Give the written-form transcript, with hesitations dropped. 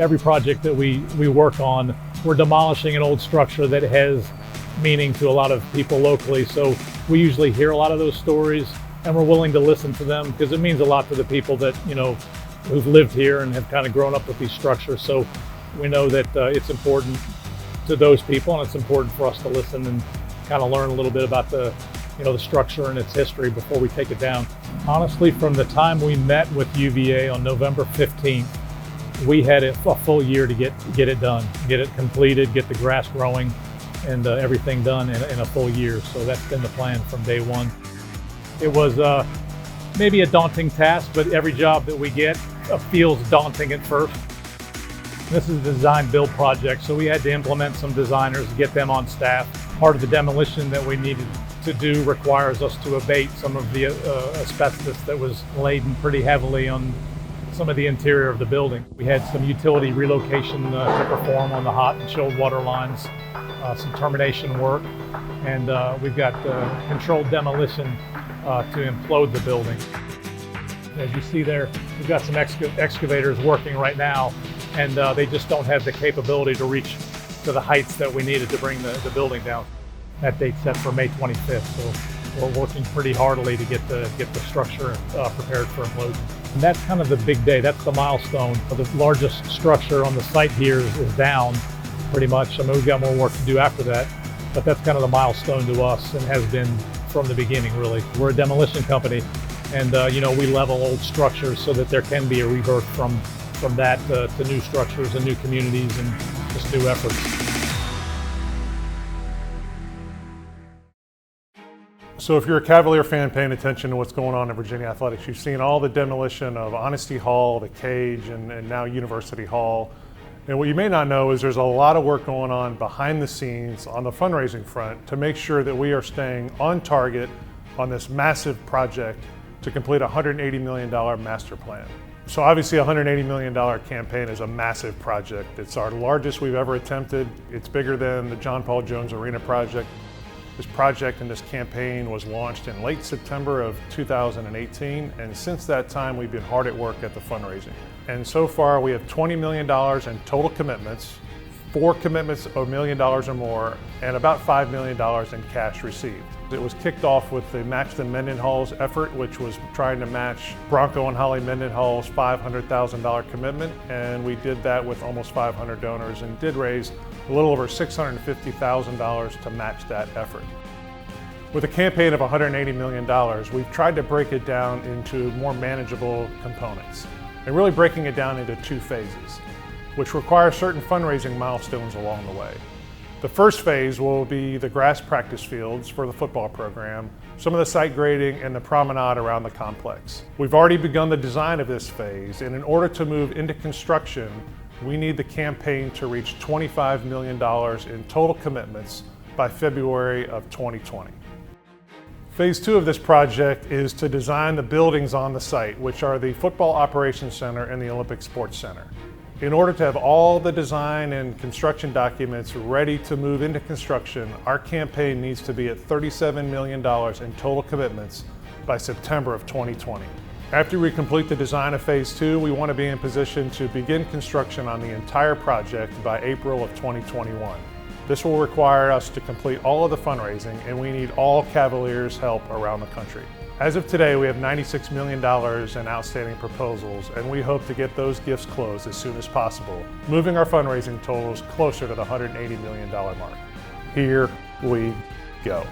every project that we work on, we're demolishing an old structure that has meaning to a lot of people locally. So we usually hear a lot of those stories, and we're willing to listen to them because it means a lot to the people that, who've lived here and have kind of grown up with these structures. So we know that it's important to those people, and it's important for us to listen and kind of learn a little bit about the structure and its history before we take it down. Honestly, from the time we met with UVA on November 15th, we had a full year to get it done, get it completed, get the grass growing, and everything done in a full year. So that's been the plan from day one. It was maybe a daunting task, but every job that we get feels daunting at first. This is a design build project, so we had to implement some designers, get them on staff. Part of the demolition that we needed to do requires us to abate some of the asbestos that was laden pretty heavily on some of the interior of the building. We had some utility relocation to perform on the hot and chilled water lines, some termination work, and we've got controlled demolition to implode the building. As you see there, we've got some excavators working right now, and they just don't have the capability to reach to the heights that we needed to bring the building down. That date's set for May 25th, so we're working pretty heartily to get the structure prepared for implosion. And that's kind of the big day. That's the milestone. The largest structure on the site here is down, pretty much. I mean, we've got more work to do after that, but that's kind of the milestone to us and has been from the beginning, really. We're a demolition company, and we level old structures so that there can be a rebirth from that to new structures and new communities and just new efforts. So if you're a Cavalier fan paying attention to what's going on in Virginia Athletics, you've seen all the demolition of Honesty Hall, the Cage, and now University Hall. And what you may not know is there's a lot of work going on behind the scenes on the fundraising front to make sure that we are staying on target on this massive project to complete a $180 million master plan. So obviously a $180 million campaign is a massive project. It's our largest we've ever attempted. It's bigger than the John Paul Jones Arena project. This project and this campaign was launched in late September of 2018, and since that time we've been hard at work at the fundraising. And so far we have $20 million in total commitments, 4 commitments of $1 million or more, and about $5 million in cash received. It was kicked off with the Match the Mendenhall's effort, which was trying to match Bronco and Holly Mendenhall's $500,000 commitment, and we did that with almost 500 donors and did raise a little over $650,000 to match that effort. With a campaign of $180 million, we've tried to break it down into more manageable components and really breaking it down into 2 phases, which require certain fundraising milestones along the way. The first phase will be the grass practice fields for the football program, some of the site grading, and the promenade around the complex. We've already begun the design of this phase, and in order to move into construction, we need the campaign to reach $25 million in total commitments by February of 2020. Phase 2 of this project is to design the buildings on the site, which are the Football Operations Center and the Olympic Sports Center. In order to have all the design and construction documents ready to move into construction, our campaign needs to be at $37 million in total commitments by September of 2020. After we complete the design of Phase 2, we want to be in position to begin construction on the entire project by April of 2021. This will require us to complete all of the fundraising, and we need all Cavaliers' help around the country. As of today, we have $96 million in outstanding proposals, and we hope to get those gifts closed as soon as possible, moving our fundraising totals closer to the $180 million mark. Here we go.